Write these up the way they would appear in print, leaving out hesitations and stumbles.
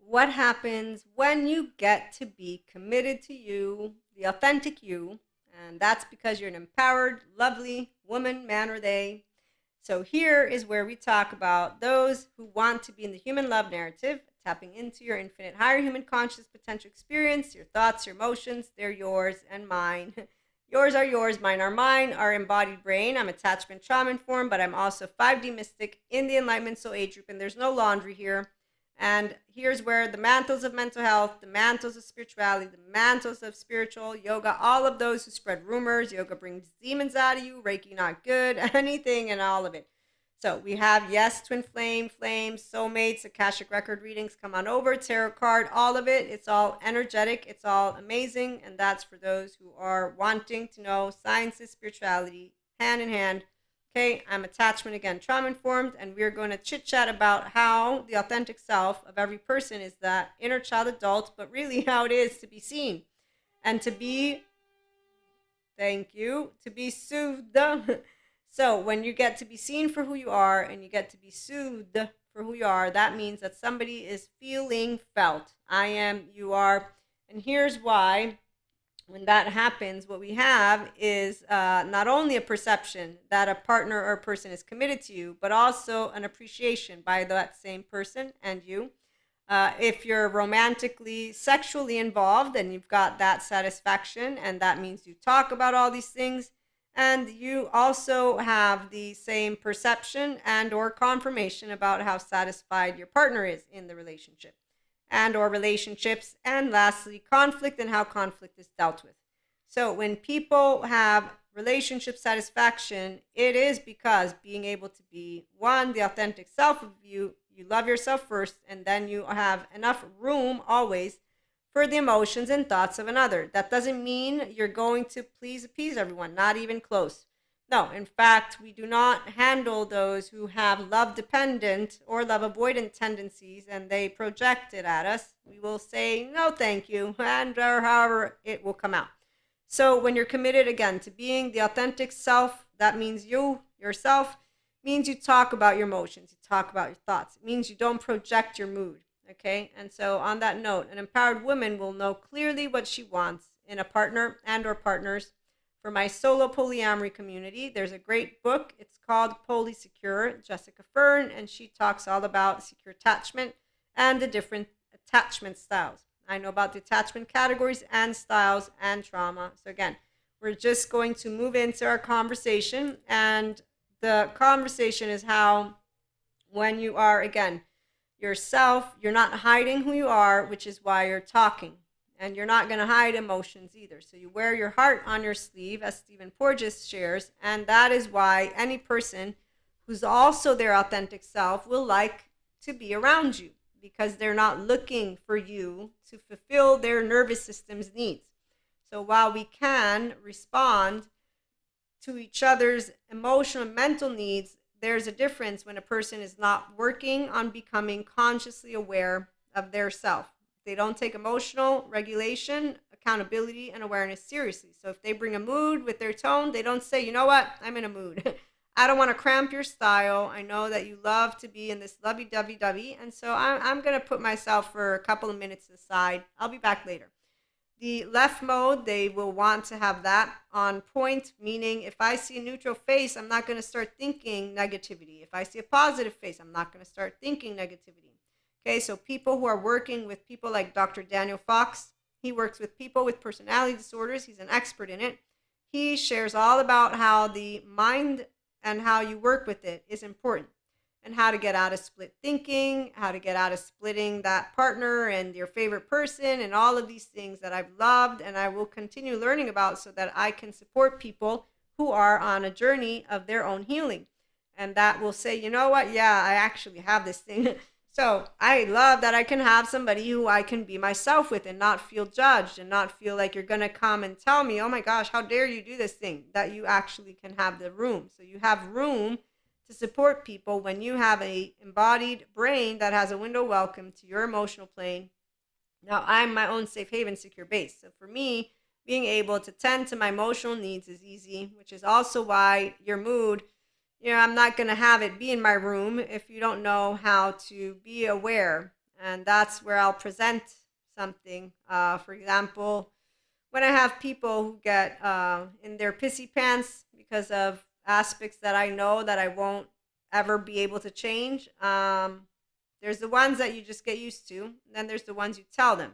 what happens when you get to be committed to you, the authentic you, and that's because you're an empowered, lovely woman, man, or they. So here is where we talk about those who want to be in the human love narrative, tapping into your infinite higher human conscious potential experience, your thoughts, your emotions, they're yours and mine. Yours are yours, mine are mine, our embodied brain. I'm attachment trauma informed, but I'm also 5D mystic in the enlightenment soul age group, and there's no laundry here. And here's where the mantles of mental health, the mantles of spirituality, the mantles of spiritual yoga, all of those who spread rumors, yoga brings demons out of you, Reiki not good, anything and all of it. So we have, yes, twin flame, flames, soulmates, Akashic record readings, come on over, tarot card, all of it. It's all energetic. It's all amazing. And that's for those who are wanting to know sciences, spirituality, hand in hand. Okay, I'm attachment again, trauma informed, and we're going to chit chat about how the authentic self of every person is that inner child adult, but really how it is to be seen and to be, thank you, to be soothed. So when you get to be seen for who you are and you get to be soothed for who you are, that means that somebody is feeling felt. I am, you are. And here's why. When that happens, what we have is not only a perception that a partner or a person is committed to you, but also an appreciation by that same person and you. If you're romantically, sexually involved, then you've got that satisfaction, and that means you talk about all these things, and you also have the same perception and or confirmation about how satisfied your partner is in the relationship and or relationships, and lastly, conflict and how conflict is dealt with. So when people have relationship satisfaction, it is because being able to be one, the authentic self of you, you love yourself first, and then you have enough room always for the emotions and thoughts of another. That doesn't mean you're going to please appease everyone, not even close. No, in fact, we do not handle those who have love dependent or love avoidant tendencies and they project it at us. We will say, no, thank you, and or however it will come out. So when you're committed again to being the authentic self, that means you, yourself, means you talk about your emotions, you talk about your thoughts. It means you don't project your mood, okay? And so on that note, an empowered woman will know clearly what she wants in a partner and or partners. For my solo polyamory community, there's a great book. It's called Polysecure, Jessica Fern, and she talks all about secure attachment and the different attachment styles. I know about the attachment categories and styles and trauma. So again, we're just going to move into our conversation, and the conversation is how when you are, again, yourself, you're not hiding who you are, which is why you're talking. And you're not going to hide emotions either. So you wear your heart on your sleeve, as Stephen Porges shares, and that is why any person who's also their authentic self will like to be around you, because they're not looking for you to fulfill their nervous system's needs. So while we can respond to each other's emotional and mental needs, there's a difference when a person is not working on becoming consciously aware of their self. They don't take emotional regulation, accountability, and awareness seriously. So if they bring a mood with their tone, they don't say, you know what, I'm in a mood. I don't want to cramp your style. I know that you love to be in this lovey-dovey-dovey, and so I'm going to put myself for a couple of minutes aside. I'll be back later. The left mode, they will want to have that on point, meaning if I see a neutral face, I'm not going to start thinking negativity. If I see a positive face, I'm not going to start thinking negativity. Okay, so people who are working with people like Dr. Daniel Fox, he works with people with personality disorders. He's an expert in it. He shares all about how the mind and how you work with it is important, and how to get out of split thinking, how to get out of splitting that partner and your favorite person, and all of these things that I've loved and I will continue learning about so that I can support people who are on a journey of their own healing. And that will say, you know what? Yeah, I actually have this thing. So I love that I can have somebody who I can be myself with and not feel judged and not feel like you're going to come and tell me, oh my gosh, how dare you do this thing, that you actually can have the room. So you have room to support people when you have a embodied brain that has a window welcome to your emotional plane. Now I'm my own safe haven, secure base. So for me, being able to tend to my emotional needs is easy, which is also why your mood, I'm not going to have it be in my room if you don't know how to be aware And that's where I'll present something. For example, when I have people who get in their pissy pants because of aspects that I know that I won't ever be able to change, there's the ones that you just get used to, and then there's the ones you tell them.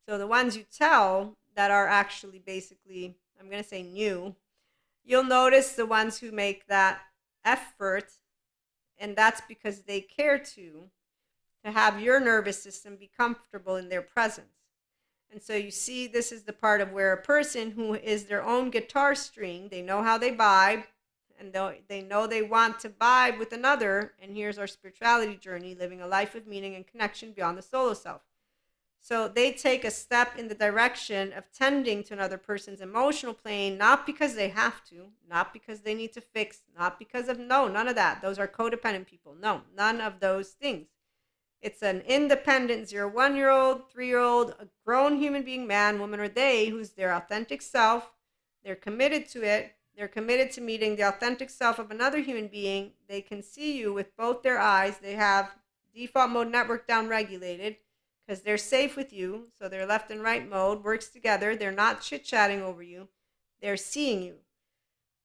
So the ones you tell that are actually basically, I'm going to say new, you'll notice the ones who make that effort, and that's because they care to have your nervous system be comfortable in their presence. And so you see, this is the part of where a person who is their own guitar string, they know how they vibe, and they know they want to vibe with another. And here's our spirituality journey, living a life of meaning and connection beyond the solo self. So they take a step in the direction of tending to another person's emotional plane, not because they have to, not because they need to fix, not because of, no, none of that. Those are codependent people. No, none of those things. It's an independent 0 1 year old, 3 year old, a grown human being, man, woman, or they, who's their authentic self. They're committed to it. They're committed to meeting the authentic self of another human being. They can see you with both their eyes. They have default mode network down regulated because they're safe with you. So their left and right mode works together. They're not chit-chatting over you. They're seeing you.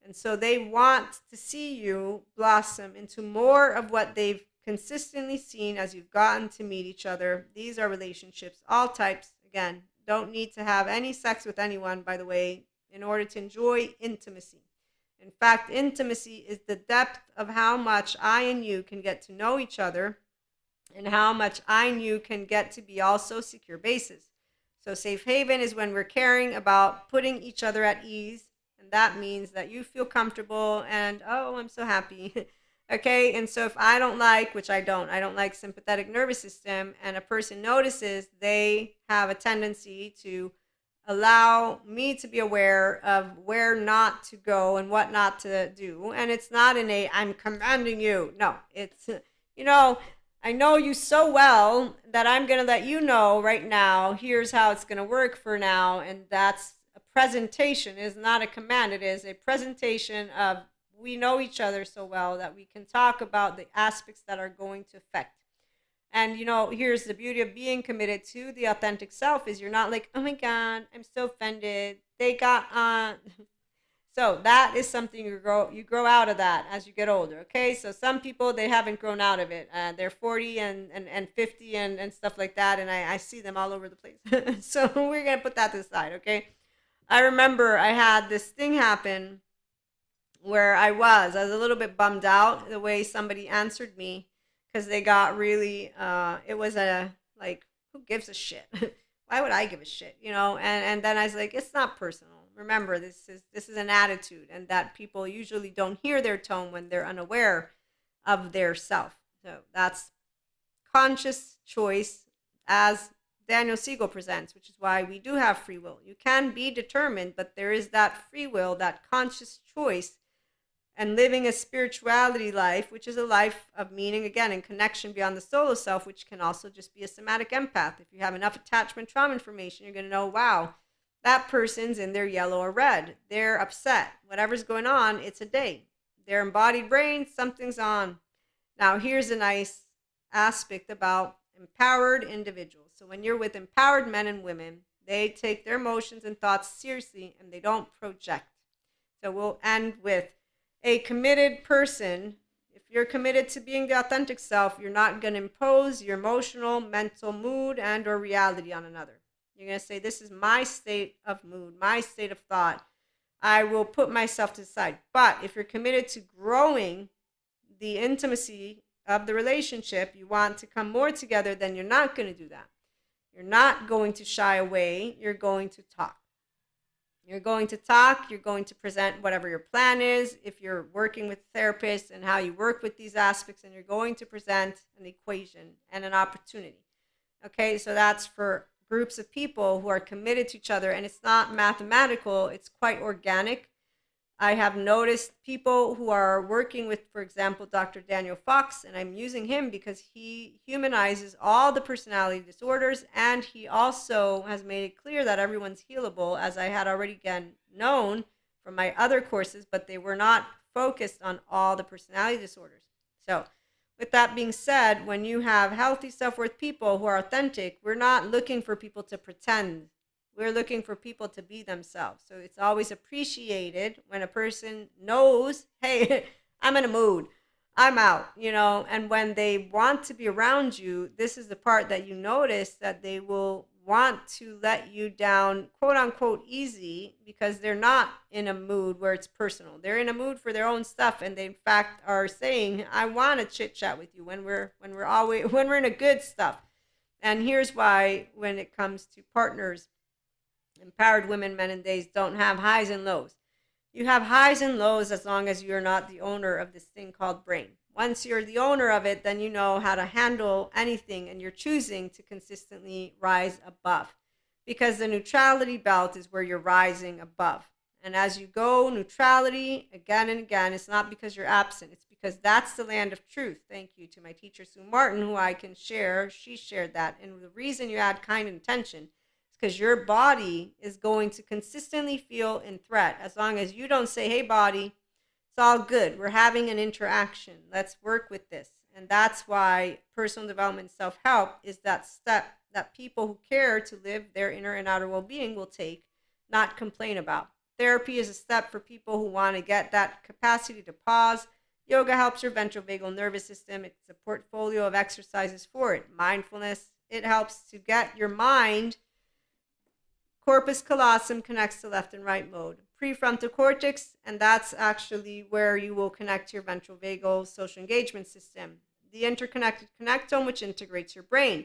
And so they want to see you blossom into more of what they've consistently seen as you've gotten to meet each other. These are relationships, all types. Again, don't need to have any sex with anyone, by the way, in order to enjoy intimacy. In fact, intimacy is the depth of how much I and you can get to know each other and how much I and you can get to be also secure bases. So safe haven is when we're caring about putting each other at ease, and that means that you feel comfortable and, oh, I'm so happy. Okay, and so if I don't like, which I don't like sympathetic nervous system, and a person notices, they have a tendency to allow me to be aware of where not to go and what not to do. And it's not in a, I'm commanding you. No, it's, you know, I know you so well that I'm going to let you know right now, here's how it's going to work for now. And that's a presentation, is not a command. It is a presentation of, we know each other so well that we can talk about the aspects that are going to affect. And here's the beauty of being committed to the authentic self, is you're not like, oh my God, I'm so offended. They got on. So that is something you grow out of that as you get older. Okay. So some people, they haven't grown out of it. They're 40 and 50 and stuff like that. And I see them all over the place. So we're going to put that to the side. Okay. I remember I had this thing happen where I was a little bit bummed out the way somebody answered me, because they got really, it was a, like, who gives a shit? Why would I give a shit? And then I was like, it's not personal. Remember, this is an attitude, and that people usually don't hear their tone when they're unaware of their self. So that's conscious choice, as Daniel Siegel presents, which is why we do have free will. You can be determined, but there is that free will, that conscious choice, and living a spirituality life, which is a life of meaning, again, and connection beyond the solo self, which can also just be a somatic empath. If you have enough attachment trauma information, you're going to know, wow, that person's in their yellow or red. They're upset. Whatever's going on, it's a day. Their embodied brain, something's on. Now, here's a nice aspect about empowered individuals. So when you're with empowered men and women, they take their emotions and thoughts seriously, and they don't project. So we'll end with a committed person. If you're committed to being the authentic self, you're not going to impose your emotional, mental mood and or reality on another. You're going to say, this is my state of mood, my state of thought. I will put myself to the side. But if you're committed to growing the intimacy of the relationship, you want to come more together, then you're not going to do that. You're not going to shy away. You're going to talk. You're going to talk, you're going to present whatever your plan is, if you're working with therapists, and how you work with these aspects, and you're going to present an equation and an opportunity. Okay, so that's for groups of people who are committed to each other, and it's not mathematical, it's quite organic. I have noticed people who are working with, for example, Dr. Daniel Fox, and I'm using him because he humanizes all the personality disorders, and he also has made it clear that everyone's healable, as I had already again known from my other courses, but they were not focused on all the personality disorders. So With that being said, when you have healthy self-worth people who are authentic, we're not looking for people to pretend. We're looking for people to be themselves. So it's always appreciated when a person knows, hey, I'm in a mood. I'm out, and when they want to be around you, this is the part that you notice that they will want to let you down, quote unquote, easy, because they're not in a mood where it's personal. They're in a mood for their own stuff, and they in fact are saying, I want to chit chat with you when we're in a good stuff. And here's why: when it comes to partners, empowered women, men, and days don't have highs and lows. You have highs and lows as long as you're not the owner of this thing called brain. Once you're the owner of it, then you know how to handle anything, and you're choosing to consistently rise above, because the neutrality belt is where you're rising above. And as you go neutrality again and again, it's not because you're absent, it's because that's the land of truth. Thank you to my teacher, Sue Martin, who I can share. She shared that. And the reason you add kind intention, because your body is going to consistently feel in threat. As long as you don't say, hey, body, it's all good. We're having an interaction. Let's work with this. And that's why personal development self-help is that step that people who care to live their inner and outer well-being will take, not complain about. Therapy is a step for people who want to get that capacity to pause. Yoga helps your ventral vagal nervous system. It's a portfolio of exercises for it. Mindfulness, it helps to get your mind. Corpus callosum connects to left and right mode. Prefrontal cortex, and that's actually where you will connect to your ventral vagal social engagement system. The interconnected connectome, which integrates your brain.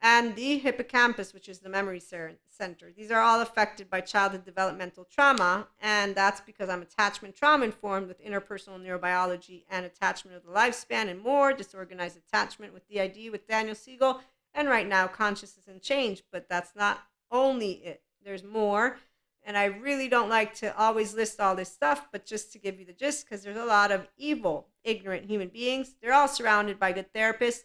And the hippocampus, which is the memory center. These are all affected by childhood developmental trauma, and that's because I'm attachment trauma informed with interpersonal neurobiology and attachment of the lifespan and more, disorganized attachment with DID with Daniel Siegel, and right now consciousness and change. But that's not only it. There's more, and I really don't like to always list all this stuff, but just to give you the gist, because there's a lot of evil, ignorant human beings. They're all surrounded by good therapists.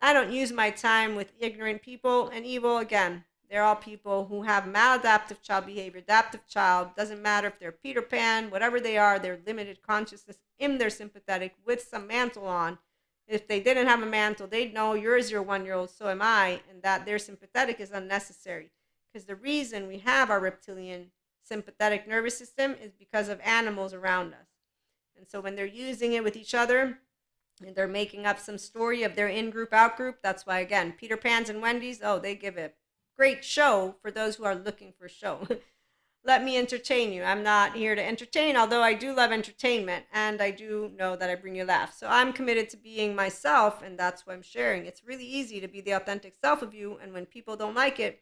I don't use my time with ignorant people, and evil, again, they're all people who have maladaptive child behavior, adaptive child. Doesn't matter if they're Peter Pan, whatever they are, they're limited consciousness in their sympathetic with some mantle on. If they didn't have a mantle, they'd know you're a 0-1-year-old, so am I, and that their sympathetic is unnecessary. Because the reason we have our reptilian sympathetic nervous system is because of animals around us. And so when they're using it with each other, and they're making up some story of their in-group, out-group, that's why, again, Peter Pan's and Wendy's, they give a great show for those who are looking for show. Let me entertain you. I'm not here to entertain, although I do love entertainment, and I do know that I bring you laughs. So I'm committed to being myself, and that's what I'm sharing. It's really easy to be the authentic self of you, and when people don't like it,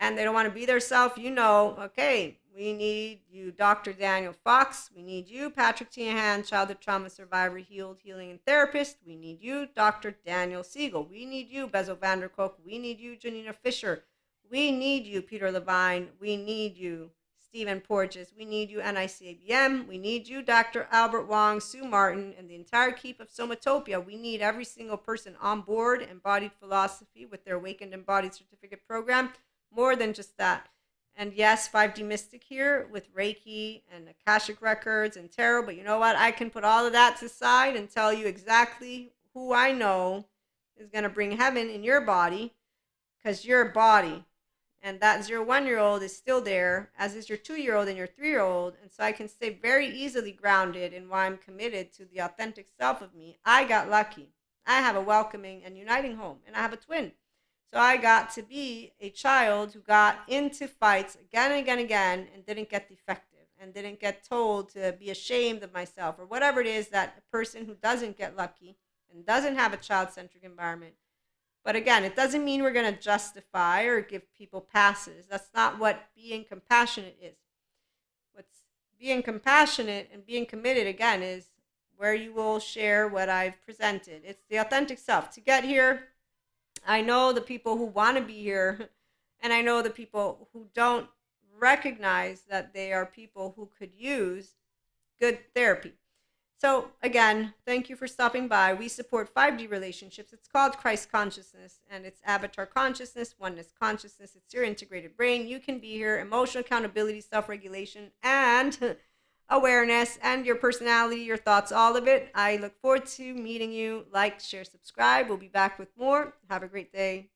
and they don't want to be their self, okay, we need you, Dr. Daniel Fox. We need you, Patrick Tiahan, childhood trauma survivor, healing and therapist. We need you, Dr. Daniel Siegel. We need you, Bezel Vanderkolk. We need you, Janina Fisher. We need you, Peter Levine. We need you, Stephen Porges. We need you, NICABM. We need you, Dr. Albert Wong, Sue Martin, and the entire keep of Somatopia. We need every single person on board, embodied philosophy with their Awakened Embodied Certificate program. More than just that. And yes, 5D Mystic here with Reiki and Akashic Records and Tarot. But you know what? I can put all of that to the side and tell you exactly who I know is going to bring heaven in your body, because you're a body. And that 0-1-year-old is still there, as is your 2-year-old and your 3-year-old. And so I can stay very easily grounded in why I'm committed to the authentic self of me. I got lucky. I have a welcoming and uniting home, and I have a twin. So I got to be a child who got into fights again and again and again and didn't get defective and didn't get told to be ashamed of myself or whatever it is that a person who doesn't get lucky and doesn't have a child-centric environment. But again, it doesn't mean we're going to justify or give people passes. That's not what being compassionate is. What's being compassionate and being committed, again, is where you will share what I've presented. It's the authentic self. To get here, I know the people who want to be here, and I know the people who don't recognize that they are people who could use good therapy. So again, thank you for stopping by. We support 5D relationships. It's called Christ Consciousness, and it's Avatar Consciousness, Oneness Consciousness. It's your integrated brain. You can be here, emotional accountability, self-regulation, and awareness, and your personality, your thoughts, all of it. I look forward to meeting you. Like, share, subscribe. We'll be back with more. Have a great day.